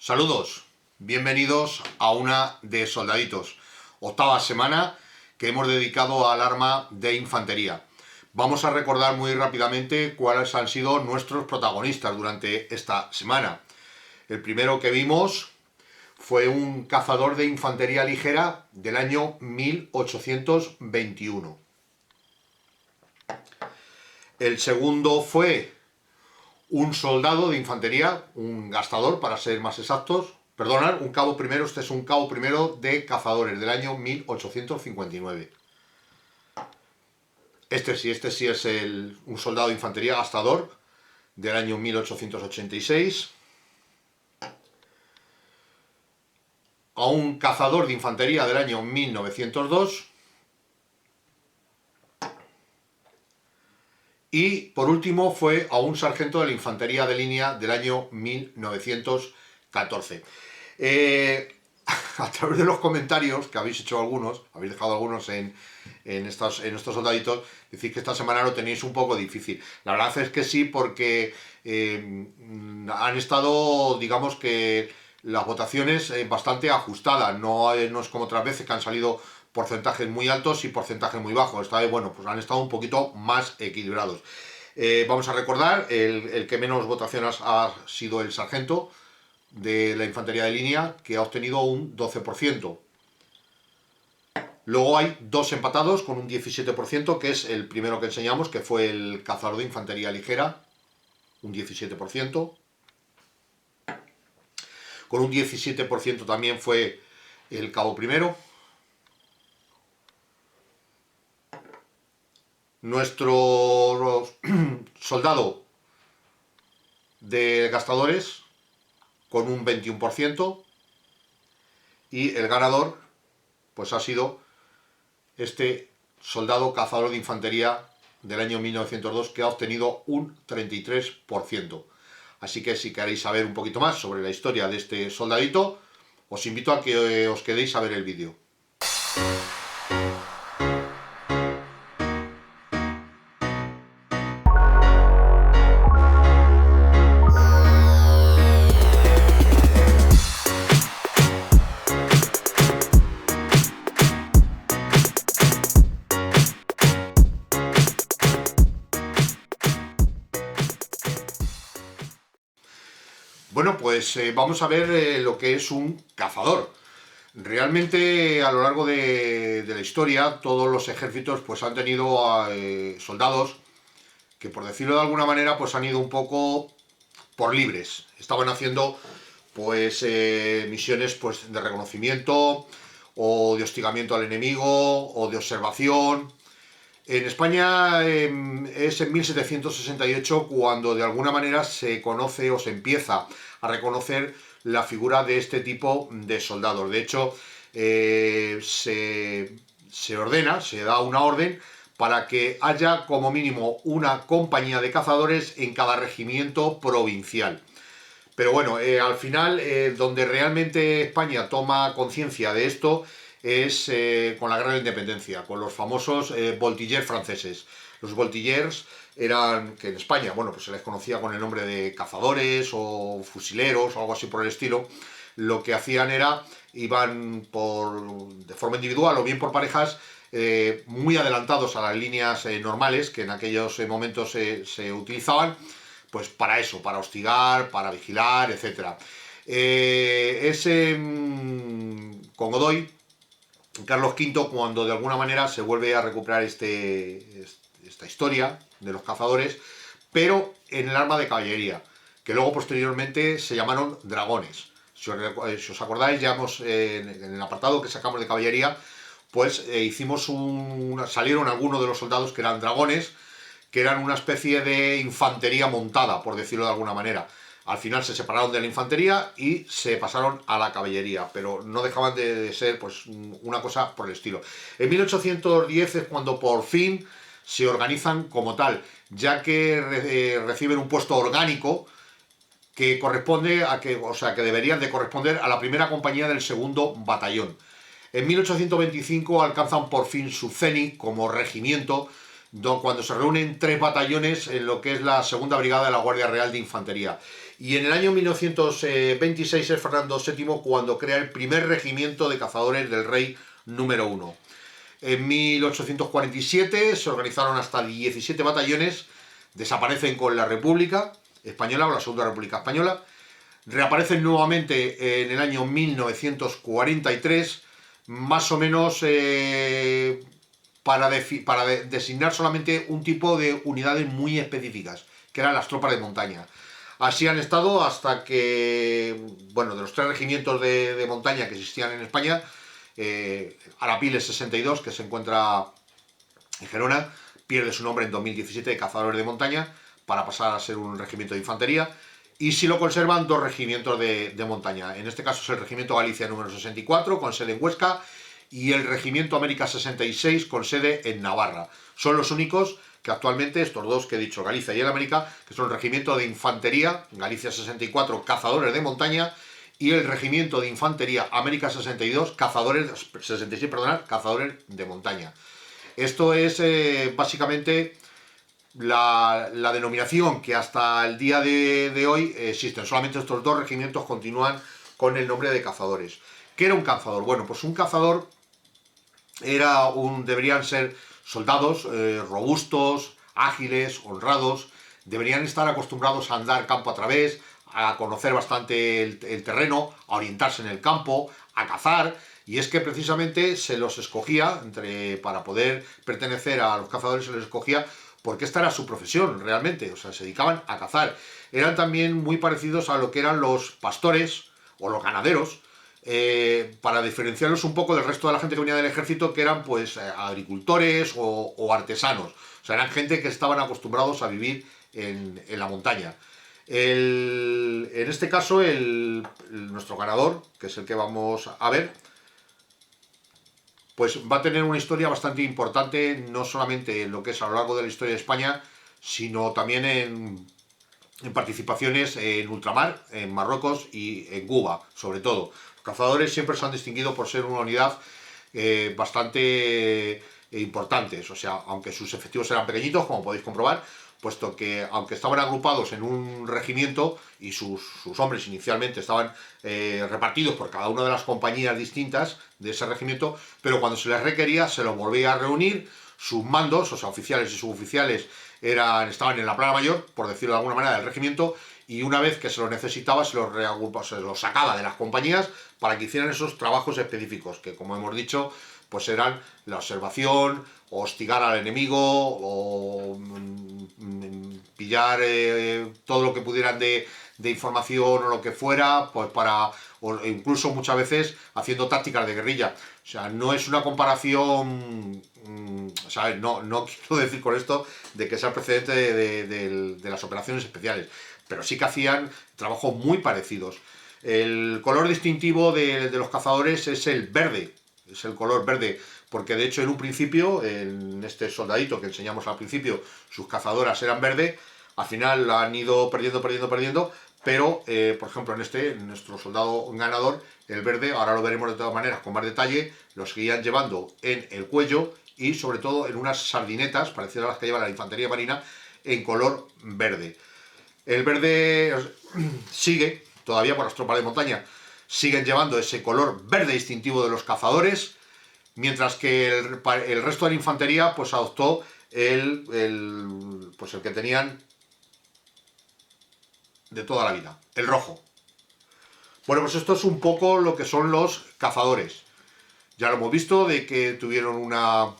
Saludos, bienvenidos a una de Soldaditos, octava semana que hemos dedicado al arma de infantería. Vamos a recordar muy rápidamente cuáles han sido nuestros protagonistas durante esta semana. El primero que vimos fue un cazador de infantería ligera del año 1821. El segundo fue un soldado de infantería, un gastador para ser más exactos, perdonad, un cabo primero, este es un cabo primero de cazadores del año 1859. Este sí es un soldado de infantería gastador del año 1886. A un cazador de infantería del año 1902. Y por último fue a un sargento de la infantería de línea del año 1914. A través de los comentarios que habéis hecho algunos, habéis dejado algunos en estos soldaditos, decís que esta semana lo tenéis un poco difícil. La verdad es que sí, porque han estado, digamos que las votaciones bastante ajustadas, no es como otras veces que han salido porcentajes muy altos y porcentajes muy bajos. Esta vez, bueno, pues han estado un poquito más equilibrados. Vamos a recordar, el que menos votaciones ha sido el sargento de la infantería de línea, que ha obtenido un 12%. Luego hay dos empatados con un 17%, que es el primero que enseñamos, que fue el cazador de infantería ligera, un 17%. Con un 17% también fue el cabo primero. Nuestro soldado de gastadores con un 21%, y el ganador pues ha sido este soldado cazador de infantería del año 1902, que ha obtenido un 33%. Así que si queréis saber un poquito más sobre la historia de este soldadito, os invito a que os quedéis a ver el vídeo. Bueno, pues vamos a ver lo que es un cazador. Realmente a lo largo de la historia todos los ejércitos pues han tenido soldados que, por decirlo de alguna manera, pues han ido un poco por libres. Estaban haciendo pues misiones pues de reconocimiento o de hostigamiento al enemigo o de observación. En España es en 1768 cuando de alguna manera se conoce o se empieza a reconocer la figura de este tipo de soldados. De hecho, se ordena, se da una orden para que haya como mínimo una compañía de cazadores en cada regimiento provincial. Pero bueno, al final, donde realmente España toma conciencia de esto es con la Guerra de la Independencia, con los famosos voltillers franceses. Los voltillers eran, que en España, bueno, pues se les conocía con el nombre de cazadores o fusileros o algo así por el estilo. Lo que hacían era, iban de forma individual o bien por parejas, muy adelantados a las líneas normales que en aquellos momentos se utilizaban, pues para eso, para hostigar, para vigilar, etc. Con Godoy, Carlos V, cuando de alguna manera se vuelve a recuperar esta historia de los cazadores, pero en el arma de caballería, que luego posteriormente se llamaron dragones. Si os acordáis, ya en el apartado que sacamos de caballería, pues salieron algunos de los soldados que eran dragones, que eran una especie de infantería montada, por decirlo de alguna manera. Al final se separaron de la infantería y se pasaron a la caballería, pero no dejaban de ser pues una cosa por el estilo. En 1810 es cuando por fin se organizan como tal, ya que reciben un puesto orgánico que corresponde que deberían de corresponder a la primera compañía del segundo batallón. En 1825 alcanzan por fin su cenit como regimiento, cuando se reúnen 3 batallones en lo que es la segunda brigada de la Guardia Real de Infantería. Y en el año 1926 es Fernando VII cuando crea el primer regimiento de cazadores del rey número 1. En 1847 se organizaron hasta 17 batallones, desaparecen con la República Española o la Segunda República Española, reaparecen nuevamente en el año 1943, más o menos para designar solamente un tipo de unidades muy específicas, que eran las tropas de montaña. Así han estado hasta que, bueno, de los 3 regimientos de montaña que existían en España, Arapiles 62, que se encuentra en Gerona, pierde su nombre en 2017 de cazadores de montaña para pasar a ser un regimiento de infantería, y sí lo conservan 2 regimientos de montaña. En este caso es el Regimiento Galicia número 64, con sede en Huesca, y el Regimiento América 66, con sede en Navarra. Son los únicos que actualmente, estos dos que he dicho, Galicia y el América, que son el Regimiento de Infantería, Galicia 64, cazadores de montaña, y el Regimiento de Infantería América 62, cazadores de montaña. Esto es básicamente la denominación que hasta el día de hoy existen. Solamente estos 2 regimientos continúan con el nombre de cazadores. ¿Qué era un cazador? Bueno, pues un cazador deberían ser soldados robustos, ágiles, honrados, deberían estar acostumbrados a andar campo a través, a conocer bastante el terreno, a orientarse en el campo, a cazar, y es que precisamente se los escogía, para poder pertenecer a los cazadores se les escogía porque esta era su profesión realmente, o sea, se dedicaban a cazar. Eran también muy parecidos a lo que eran los pastores o los ganaderos, para diferenciarlos un poco del resto de la gente que venía del ejército, que eran pues agricultores o artesanos. O sea, eran gente que estaban acostumbrados a vivir en la montaña. En este caso, nuestro ganador, que es el que vamos a ver, pues va a tener una historia bastante importante, no solamente en lo que es a lo largo de la historia de España, sino también en participaciones en ultramar, en Marruecos y en Cuba, sobre todo. Los cazadores siempre se han distinguido por ser una unidad bastante importantes, o sea, aunque sus efectivos eran pequeñitos, como podéis comprobar, puesto que aunque estaban agrupados en un regimiento y sus hombres inicialmente estaban repartidos por cada una de las compañías distintas de ese regimiento, pero cuando se les requería se los volvía a reunir, sus mandos, o sea, oficiales y suboficiales, estaban en la plana mayor, por decirlo de alguna manera, del regimiento, y una vez que se los necesitaba se los sacaba de las compañías para que hicieran esos trabajos específicos, que como hemos dicho, pues eran la observación, o hostigar al enemigo, o pillar todo lo que pudieran de información o lo que fuera, pues o incluso muchas veces haciendo tácticas de guerrilla. O sea, no es una comparación, ¿sabes? No quiero decir con esto de que sea el precedente de las operaciones especiales, pero sí que hacían trabajos muy parecidos. El color distintivo de los cazadores es el verde, es el color verde, porque de hecho en un principio, en este soldadito que enseñamos al principio, sus cazadoras eran verde, al final la han ido perdiendo, pero por ejemplo en nuestro soldado ganador, el verde, ahora lo veremos de todas maneras con más detalle, lo seguían llevando en el cuello y sobre todo en unas sardinetas, parecidas a las que lleva la infantería marina, en color verde. El verde sigue, todavía por las tropas de montaña, siguen llevando ese color verde distintivo de los cazadores, mientras que el resto de la infantería pues adoptó el que tenían de toda la vida, el rojo. Bueno, pues esto es un poco lo que son los cazadores. Ya lo hemos visto de que tuvieron una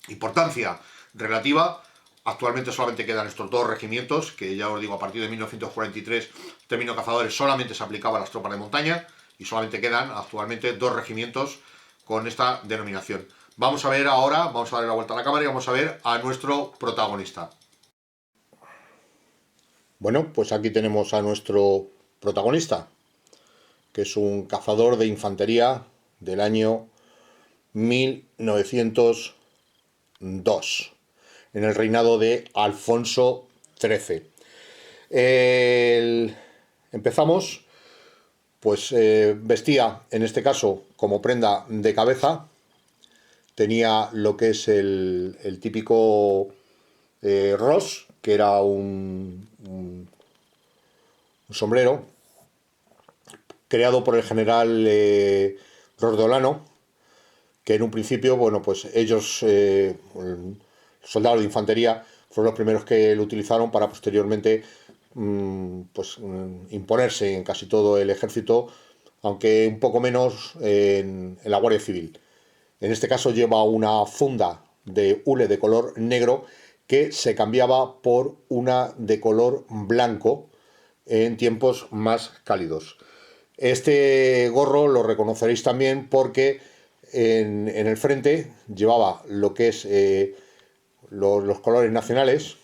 importancia relativa. Actualmente solamente quedan estos 2 regimientos, que ya os digo, a partir de 1943 el término cazadores solamente se aplicaba a las tropas de montaña, y solamente quedan actualmente 2 regimientos con esta denominación. Vamos a ver ahora, vamos a darle la vuelta a la cámara y vamos a ver a nuestro protagonista. Bueno, pues aquí tenemos a nuestro protagonista, que es un cazador de infantería del año 1902, en el reinado de Alfonso XIII. Empezamos, pues vestía, en este caso, como prenda de cabeza, tenía lo que es el típico ros, que era un sombrero, creado por el general Rordolano, que en un principio, bueno, pues ellos, soldados de infantería, fueron los primeros que lo utilizaron para posteriormente imponerse en casi todo el ejército, aunque un poco menos en la Guardia Civil. En este caso lleva una funda de hule de color negro que se cambiaba por una de color blanco en tiempos más cálidos. Este gorro lo reconoceréis también porque en el frente llevaba lo que es los colores nacionales,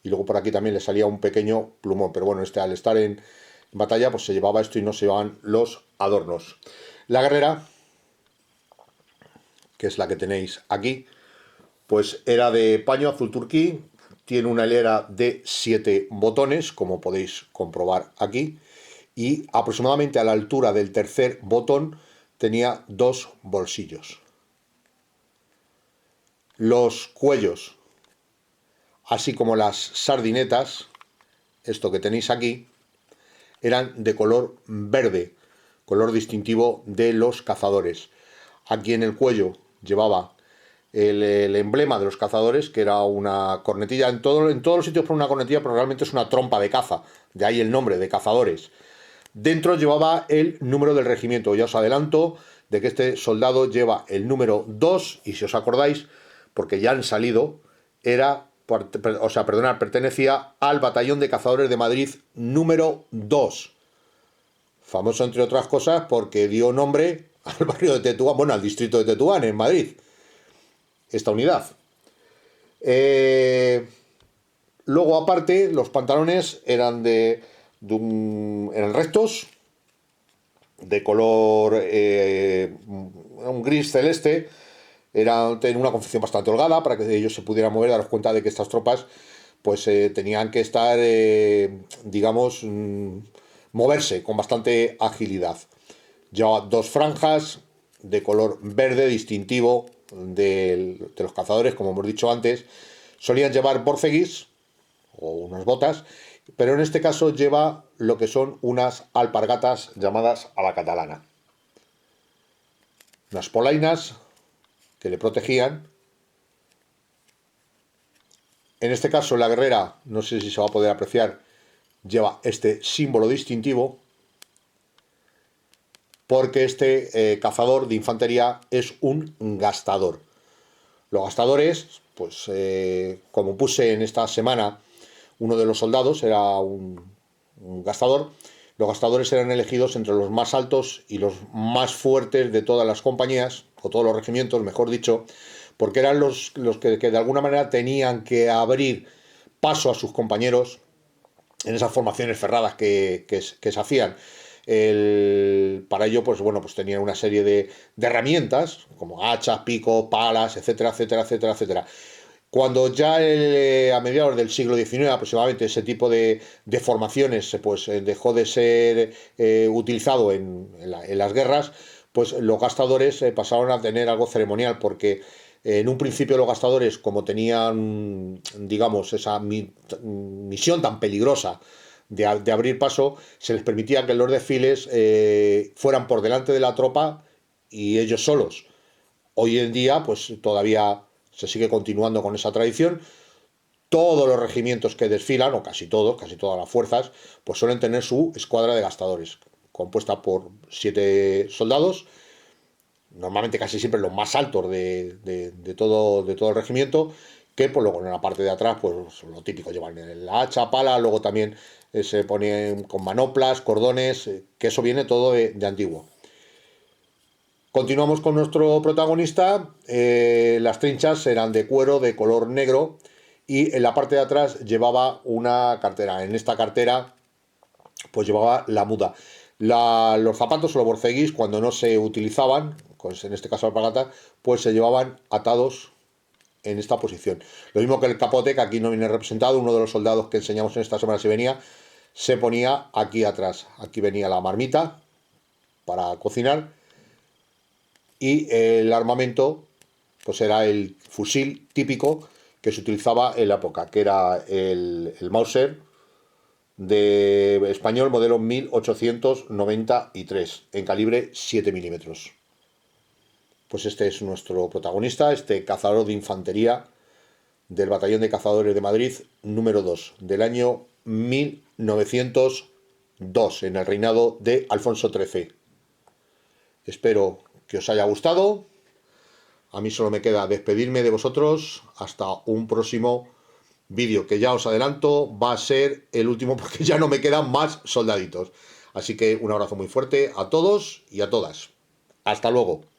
y luego por aquí también le salía un pequeño plumón, pero bueno, al estar en batalla pues se llevaba esto y no se llevaban los adornos. La guerrera, que es la que tenéis aquí, pues era de paño azul turquí, tiene una hilera de 7 botones, como podéis comprobar aquí, y aproximadamente a la altura del tercer botón tenía 2 bolsillos. Los cuellos, así como las sardinetas, esto que tenéis aquí, eran de color verde, color distintivo de los cazadores. Aquí en el cuello llevaba el emblema de los cazadores, que era una cornetilla. En todos los sitios pone una cornetilla, pero realmente es una trompa de caza, de ahí el nombre de cazadores. Dentro llevaba el número del regimiento. Ya os adelanto de que este soldado lleva el número 2, y si os acordáis, porque ya han salido, pertenecía al batallón de cazadores de Madrid número 2. Famoso, entre otras cosas, porque dio nombre al barrio de Tetuán, bueno, al distrito de Tetuán, en Madrid, esta unidad. Luego, aparte, los pantalones eran eran rectos, de color un gris celeste. Tenían una confección bastante holgada para que ellos se pudieran mover, daros cuenta de que estas tropas pues tenían que estar, digamos, moverse con bastante agilidad. Llevaba 2 franjas de color verde distintivo de los cazadores, como hemos dicho antes. Solían llevar borceguis o unas botas, pero en este caso lleva lo que son unas alpargatas llamadas a la catalana. Unas polainas que le protegían. En este caso la guerrera, no sé si se va a poder apreciar, lleva este símbolo distintivo, porque este cazador de infantería es un gastador. Los gastadores, pues como puse en esta semana, uno de los soldados era un gastador. Los gastadores eran elegidos entre los más altos y los más fuertes de todas las compañías, o todos los regimientos, mejor dicho, porque eran los que de alguna manera tenían que abrir paso a sus compañeros en esas formaciones cerradas que se hacían. Para ello, pues bueno, pues tenían una serie de herramientas, como hachas, picos, palas, etcétera, etcétera, etcétera, etcétera. Cuando ya a mediados del siglo XIX aproximadamente ese tipo de formaciones pues dejó de ser utilizado en las guerras, pues los gastadores pasaron a tener algo ceremonial, porque en un principio los gastadores, como tenían, digamos, esa misión tan peligrosa de abrir paso, se les permitía que los desfiles fueran por delante de la tropa y ellos solos. Hoy en día, pues todavía se sigue continuando con esa tradición. Todos los regimientos que desfilan, o casi todos, casi todas las fuerzas, pues suelen tener su escuadra de gastadores, compuesta por 7 soldados, normalmente casi siempre los más altos de todo el regimiento, que pues luego en la parte de atrás, pues lo típico, llevan la hacha, pala, luego también se ponen con manoplas, cordones, que eso viene todo de antiguo. Continuamos con nuestro protagonista. Las trinchas eran de cuero de color negro, y en la parte de atrás llevaba una cartera. En esta cartera pues llevaba la muda. Los zapatos o los borceguis, cuando no se utilizaban, pues en este caso alpargatas, pues se llevaban atados en esta posición. Lo mismo que el capote, que aquí no viene representado. Uno de los soldados que enseñamos en esta semana se ponía aquí atrás. Aquí venía la marmita para cocinar, y el armamento pues era el fusil típico que se utilizaba en la época, que era el Mauser de español modelo 1893 en calibre 7 milímetros. Pues este es nuestro protagonista, este cazador de infantería del Batallón de Cazadores de Madrid número 2 del año 1902 en el reinado de Alfonso XIII. Espero que os haya gustado. A mí solo me queda despedirme de vosotros hasta un próximo vídeo, que ya os adelanto va a ser el último porque ya no me quedan más soldaditos. Así que un abrazo muy fuerte a todos y a todas. Hasta luego.